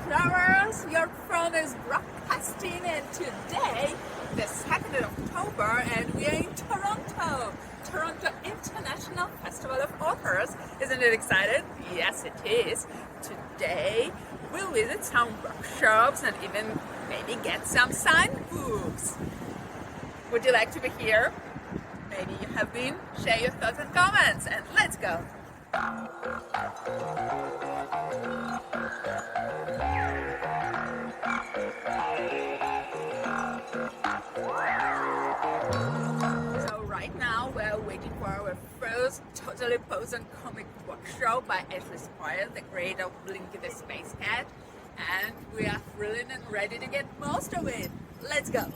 Flowers, your phone is broadcasting, and today, the 2nd of October, and we are in Toronto International Festival of Authors. Isn't it exciting? Yes, it is. Today, we'll visit some workshops and even maybe get some signed books. Would you like to be here? Maybe you have been. Share your thoughts and comments, and let's go. So right now we're waiting for our first totally post-on comic workshop by Ashly Spires, the creator of Blinky the Space Cat, and we are thrilling and ready to get most of it. Let's go.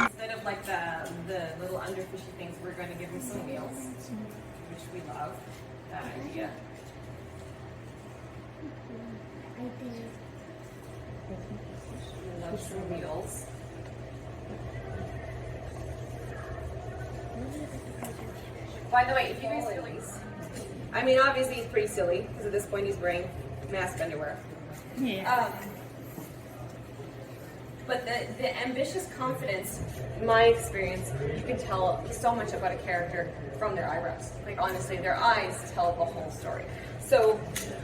Instead of like the little underfishy things, we're going to give them some meals, which we love. That idea. We love some meals. By the way, if you guys sillies, I mean obviously he's pretty silly because at this point he's wearing mask underwear. Yeah. But the ambitious confidence, in my experience, you can tell so much about a character from their eyebrows. Like honestly, their eyes tell the whole story. So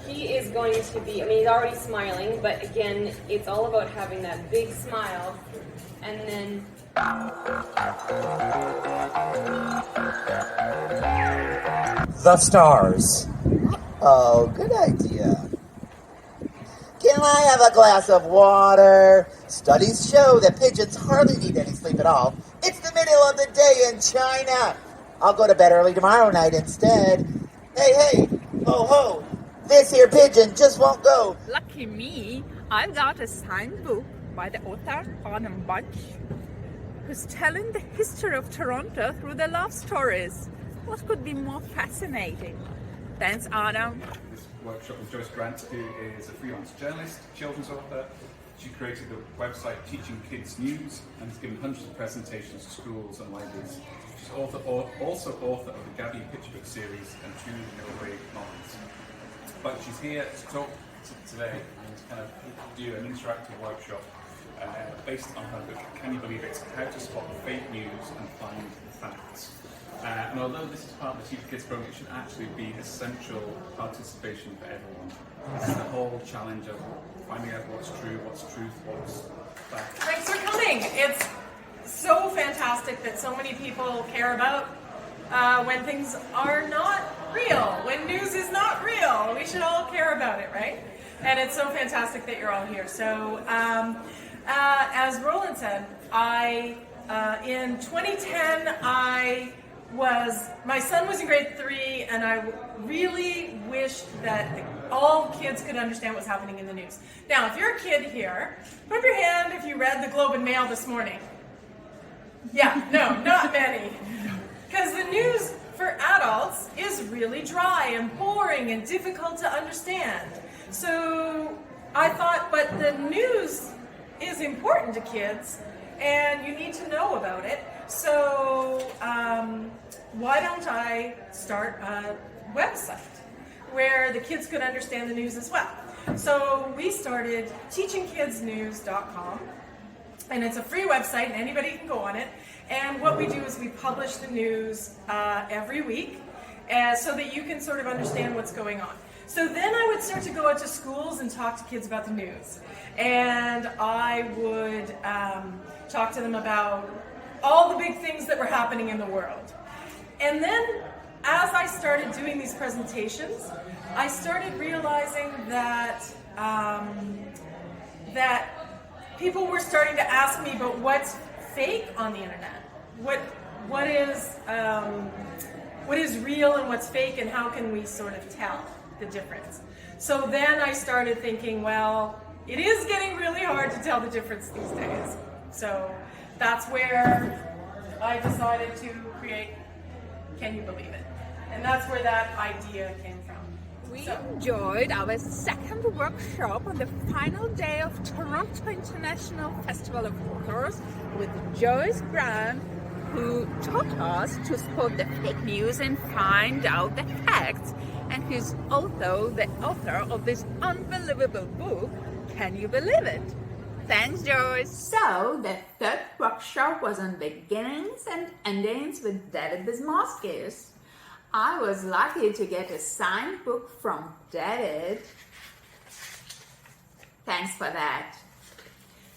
he is going to be, I mean, he's already smiling, but again, it's all about having that big smile and then... The stars. Oh, good idea. Can I have a glass of water? Studies show that pigeons hardly need any sleep at all. It's the middle of the day in China. I'll go to bed early tomorrow night instead. Hey, ho ho, this here pigeon just won't go. Lucky me, I've got a signed book by the author Adam Bunch, who's telling the history of Toronto through the love stories. What could be more fascinating? Thanks, Adam. This workshop with Joyce Grant, who is a freelance journalist, children's author. She created the website Teaching Kids News and has given hundreds of presentations to schools and libraries. She's also author of the Gabby Picture Book series and 2 Middle-grade novels. But she's here to talk today and to kind of do an interactive workshop based on her book, Can You Believe It? How to Spot Fake News and Find the Facts. And although this is part of the Teach Kids program, it should actually be essential participation for everyone. This is the whole challenge of finding out what's true, what's truth, what's fact. Thanks for coming. It's so fantastic that so many people care about when things are not real, when news is not real. We should all care about it, right? And it's so fantastic that you're all here. So, as Roland said, in 2010, my son was in grade 3, and I really wished that all kids could understand what's happening in the news. Now, if you're a kid here, put up your hand if you read the Globe and Mail this morning. Yeah, no, not many. Because the news for adults is really dry and boring and difficult to understand. So I thought, but the news is important to kids, and you need to know about it. So why don't I start a website where the kids could understand the news as well? So we started teachingkidsnews.com, and it's a free website and anybody can go on it. And what we do is we publish the news every week so that you can sort of understand what's going on. So then I would start to go out to schools and talk to kids about the news. And I would talk to them about all the big things that were happening in the world. And then as I started doing these presentations, I started realizing that that people were starting to ask me about what's fake on the internet. What is real and what's fake, and how can we sort of tell the difference? So then I started thinking, well, it is getting really hard to tell the difference these days. So that's where I decided to create Can You Believe It? And that's where that idea came from. We enjoyed our second workshop on the final day of Toronto International Festival of Authors with Joyce Grant who taught us to spot the fake news and find out the facts, and who's also the author of this unbelievable book. Can you believe it? Thanks, Joyce. So, the third workshop was on beginnings and endings with David Bezmozgis. I was lucky to get a signed book from David. Thanks for that.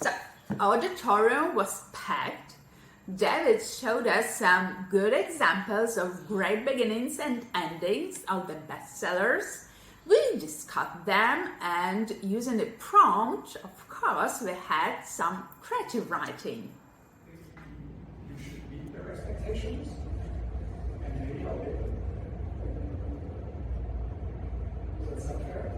So, auditorium was packed. David showed us some good examples of great beginnings and endings of the bestsellers. We discussed them, and using the prompt, of course, we had some creative writing. You should meet their expectations, and maybe I'll get them. Does that sound fair?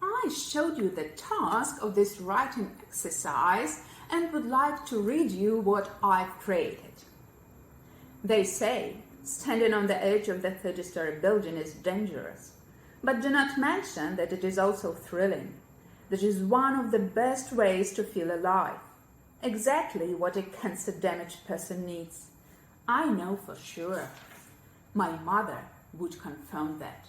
I showed you the task of this writing exercise and would like to read you what I've created. They say standing on the edge of the 30-story building is dangerous, but do not mention that it is also thrilling. That is one of the best ways to feel alive. Exactly what a cancer-damaged person needs. I know for sure. My mother would confirm that.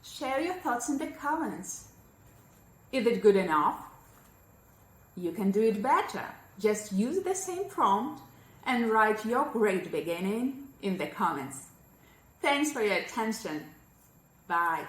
Share your thoughts in the comments. Is it good enough? You can do it better. Just use the same prompt and write your great beginning in the comments. Thanks for your attention. Bye.